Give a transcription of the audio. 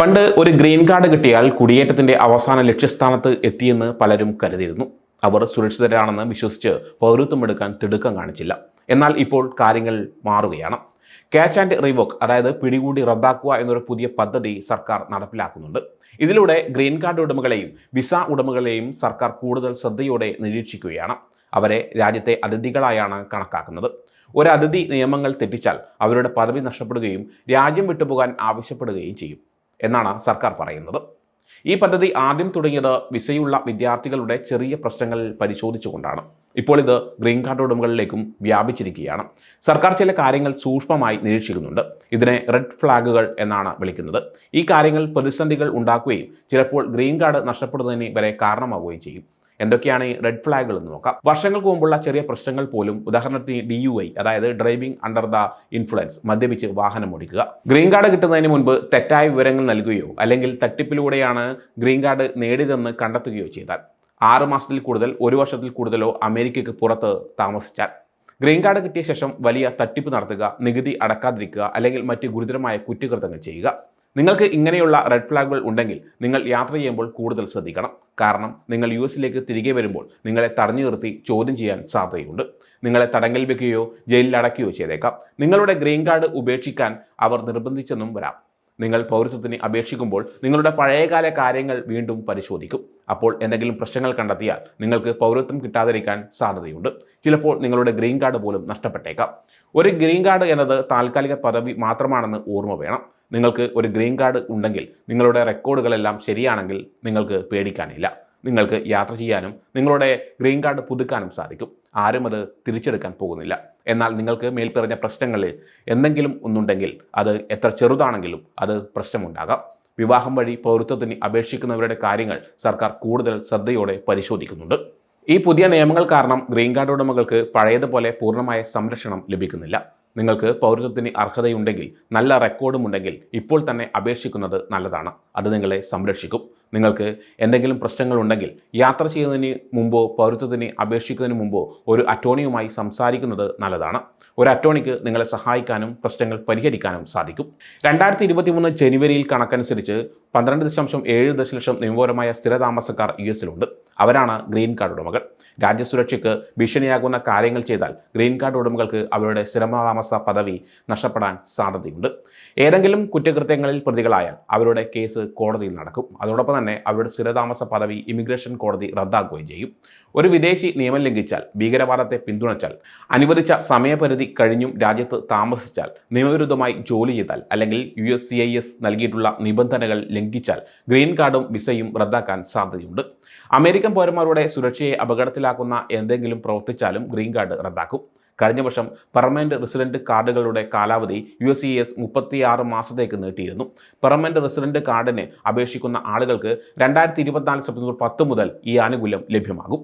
പണ്ട് ഒരു green card കിട്ടിയാൽ കുടിയേറ്റത്തിന്റെ അവസാന ലക്ഷ്യസ്ഥാനത്ത് എത്തിയെന്ന് പലരും കരുതിയിരുന്നു. അവർ സുരക്ഷിതരാണെന്ന് വിശ്വസിച്ച് പൗരത്വം എടുക്കാൻ തിടുക്കം കാണിച്ചില്ല. എന്നാൽ ഇപ്പോൾ കാര്യങ്ങൾ മാറുകയാണ്. ക്യാച്ച് ആൻഡ് റിവോക്ക്, അതായത് പിടികൂടി റദ്ദാക്കുക എന്നൊരു പുതിയ പദ്ധതി സർക്കാർ നടപ്പിലാക്കുന്നുണ്ട്. ഇതിലൂടെ ഗ്രീൻ കാർഡ് ഉടമകളെയും വിസ ഉടമകളെയും സർക്കാർ കൂടുതൽ ശ്രദ്ധയോടെ നിരീക്ഷിക്കുകയാണ്. അവരെ രാജ്യത്തെ അതിഥികളായാണ് കണക്കാക്കുന്നത്. ഒരു അതിഥി നിയമങ്ങൾ തെറ്റിച്ചാൽ അവരുടെ പദവി നഷ്ടപ്പെടുകയും രാജ്യം വിട്ടുപോകാൻ ആവശ്യപ്പെടുകയും ചെയ്യും എന്നാണ് സർക്കാർ പറയുന്നത്. ഈ പദ്ധതി ആദ്യം തുടങ്ങിയത് വിസയുള്ള വിദ്യാർത്ഥികളുടെ ചെറിയ പ്രശ്നങ്ങൾ പരിശോധിച്ചുകൊണ്ടാണ്. ഇപ്പോൾ ഇത് ഗ്രീൻ കാർഡ് ഉടമകളിലേക്കും വ്യാപിച്ചിരിക്കുകയാണ്. സർക്കാർ ചില കാര്യങ്ങൾ സൂക്ഷ്മമായി നിരീക്ഷിക്കുന്നുണ്ട്. ഇതിനെ റെഡ് ഫ്ലാഗുകൾ എന്നാണ് വിളിക്കുന്നത്. ഈ കാര്യങ്ങൾ പ്രതിസന്ധികൾ ഉണ്ടാക്കുകയും ചിലപ്പോൾ ഗ്രീൻ കാർഡ് നഷ്ടപ്പെടുന്നതിന് വരെ കാരണമാവുകയും ചെയ്യും. എന്തൊക്കെയാണ് ഈ റെഡ് ഫ്ലാഗുകൾ എന്ന് നോക്കാം. വർഷങ്ങൾക്ക് മുമ്പുള്ള ചെറിയ പ്രശ്നങ്ങൾ പോലും, ഉദാഹരണത്തിന് DUI, അതായത് ഡ്രൈവിംഗ് അണ്ടർ ദ ഇൻഫ്ലുവൻസ്, മദ്യപിച്ച് വാഹനം ഓടിക്കുക. ഗ്രീൻ കാർഡ് കിട്ടുന്നതിന് മുൻപ് തെറ്റായ വിവരങ്ങൾ നൽകുകയോ അല്ലെങ്കിൽ തട്ടിപ്പിലൂടെയാണ് ഗ്രീൻ കാർഡ് നേടിയതെന്ന് കണ്ടെത്തുകയോ ചെയ്താൽ, 6 മാസത്തിൽ കൂടുതൽ, 1 വർഷത്തിൽ കൂടുതലോ അമേരിക്കയ്ക്ക് പുറത്ത് താമസിച്ചാൽ, ഗ്രീൻ കാർഡ് കിട്ടിയ ശേഷം വലിയ തട്ടിപ്പ് നടത്തുക, നികുതി അടക്കാതിരിക്കുക അല്ലെങ്കിൽ മറ്റ് ഗുരുതരമായ കുറ്റകൃത്യങ്ങൾ ചെയ്യുക. നിങ്ങൾക്ക് ഇങ്ങനെയുള്ള റെഡ് ഫ്ലാഗുകൾ ഉണ്ടെങ്കിൽ നിങ്ങൾ യാത്ര ചെയ്യുമ്പോൾ കൂടുതൽ ശ്രദ്ധിക്കണം. കാരണം നിങ്ങൾ US തിരികെ വരുമ്പോൾ നിങ്ങളെ തടഞ്ഞു നിർത്തി ചോദ്യം ചെയ്യാൻ സാധ്യതയുണ്ട്. നിങ്ങളെ തടങ്കൽ വയ്ക്കുകയോ ജയിലിൽ അടയ്ക്കുകയോ ചെയ്തേക്കാം. നിങ്ങളുടെ ഗ്രീൻ കാർഡ് ഉപേക്ഷിക്കാൻ അവർ നിർബന്ധിച്ചെന്നും വരാം. നിങ്ങൾ പൗരത്വത്തിന് അപേക്ഷിക്കുമ്പോൾ നിങ്ങളുടെ പഴയകാല കാര്യങ്ങൾ വീണ്ടും പരിശോധിക്കും. അപ്പോൾ എന്തെങ്കിലും പ്രശ്നങ്ങൾ കണ്ടെത്തിയാൽ നിങ്ങൾക്ക് പൗരത്വം കിട്ടാതിരിക്കാൻ സാധ്യതയുണ്ട്. ചിലപ്പോൾ നിങ്ങളുടെ ഗ്രീൻ കാർഡ് പോലും നഷ്ടപ്പെട്ടേക്കാം. ഒരു ഗ്രീൻ കാർഡ് എന്നത് താൽക്കാലിക പദവി മാത്രമാണെന്ന് ഓർമ്മ വേണം. നിങ്ങൾക്ക് ഒരു ഗ്രീൻ കാർഡ് ഉണ്ടെങ്കിൽ നിങ്ങളുടെ റെക്കോർഡുകളെല്ലാം ശരിയാണെങ്കിൽ നിങ്ങൾക്ക് പേടിക്കാനില്ല. നിങ്ങൾക്ക് യാത്ര ചെയ്യാനും നിങ്ങളുടെ ഗ്രീൻ കാർഡ് പുതുക്കാനും സാധിക്കും. ആരും അത് തിരിച്ചെടുക്കാൻ പോകുന്നില്ല. എന്നാൽ നിങ്ങൾക്ക് മേൽപ്പറഞ്ഞ പ്രശ്നങ്ങളിൽ എന്തെങ്കിലും ഒന്നുണ്ടെങ്കിൽ അത് എത്ര ചെറുതാണെങ്കിലും അത് പ്രശ്നമുണ്ടാകാം. വിവാഹം വഴി പൗരത്വത്തിന് അപേക്ഷിക്കുന്നവരുടെ കാര്യങ്ങൾ സർക്കാർ കൂടുതൽ ശ്രദ്ധയോടെ പരിശോധിക്കുന്നുണ്ട്. ഈ പുതിയ നിയമങ്ങൾ കാരണം ഗ്രീൻ കാർഡ് ഉടമകൾക്ക് പഴയതുപോലെ പൂർണ്ണമായ സംരക്ഷണം ലഭിക്കുന്നില്ല. നിങ്ങൾക്ക് പൗരത്വത്തിന് അർഹതയുണ്ടെങ്കിൽ, നല്ല റെക്കോർഡും ഉണ്ടെങ്കിൽ ഇപ്പോൾ തന്നെ അപേക്ഷിക്കുന്നത് നല്ലതാണ്. അത് നിങ്ങളെ സംരക്ഷിക്കും. നിങ്ങൾക്ക് എന്തെങ്കിലും പ്രശ്നങ്ങളുണ്ടെങ്കിൽ യാത്ര ചെയ്യുന്നതിന് മുമ്പോ പൗരത്വത്തിന് അപേക്ഷിക്കുന്നതിന് മുമ്പോ ഒരു അറ്റോർണിയുമായി സംസാരിക്കുന്നത് നല്ലതാണ്. ഒരു അറ്റോർണിക്ക് നിങ്ങളെ സഹായിക്കാനും പ്രശ്നങ്ങൾ പരിഹരിക്കാനും സാധിക്കും. 2023 ജനുവരിയിൽ കണക്കനുസരിച്ച് 12.7 ദശലക്ഷം നിയമപരമായ സ്ഥിരതാമസക്കാർ US-ലുണ്ട്. അവരാണ് ഗ്രീൻ കാർഡ് ഉടമകൾ. രാജ്യസുരക്ഷയ്ക്ക് ഭീഷണിയാകുന്ന കാര്യങ്ങൾ ചെയ്താൽ ഗ്രീൻ കാർഡ് ഉടമകൾക്ക് അവരുടെ സ്ഥിരതാമസ പദവി നഷ്ടപ്പെടാൻ സാധ്യതയുണ്ട്. ഏതെങ്കിലും കുറ്റകൃത്യങ്ങളിൽ പ്രതികളായാൽ അവരുടെ കേസ് കോടതിയിൽ നടക്കും. അതോടൊപ്പം തന്നെ അവരുടെ സ്ഥിരതാമസ പദവി ഇമിഗ്രേഷൻ കോടതി റദ്ദാക്കുകയും ചെയ്യും. ഒരു വിദേശി നിയമം ലംഘിച്ചാൽ, ഭീകരവാദത്തെ പിന്തുണച്ചാൽ, അനുവദിച്ച സമയപരിധി കഴിഞ്ഞും രാജ്യത്ത് താമസിച്ചാൽ, നിയമവിരുദ്ധമായി ജോലി ചെയ്താൽ അല്ലെങ്കിൽ USCIS നൽകിയിട്ടുള്ള നിബന്ധനകൾ ലംഘിച്ചാൽ ഗ്രീൻ കാർഡും വിസയും റദ്ദാക്കാൻ സാധ്യതയുണ്ട്. അമേരിക്കൻ പൗരന്മാരുടെ സുരക്ഷയെ അപകടത്തിലാക്കുന്ന എന്തെങ്കിലും പ്രവർത്തിച്ചാലും ഗ്രീൻ കാർഡ് റദ്ദാക്കും. കഴിഞ്ഞ വർഷം പെർമനന്റ് റെസിഡന്റ് കാർഡുകളുടെ കാലാവധി USCIS 36 മാസത്തേക്ക് നീട്ടിയിരുന്നു. പെർമനന്റ് റെസിഡന്റ് കാർഡിന് അപേക്ഷിക്കുന്ന ആളുകൾക്ക് 2024 സെപ്റ്റംബർ 10 മുതൽ ഈ ആനുകൂല്യം ലഭ്യമാകും.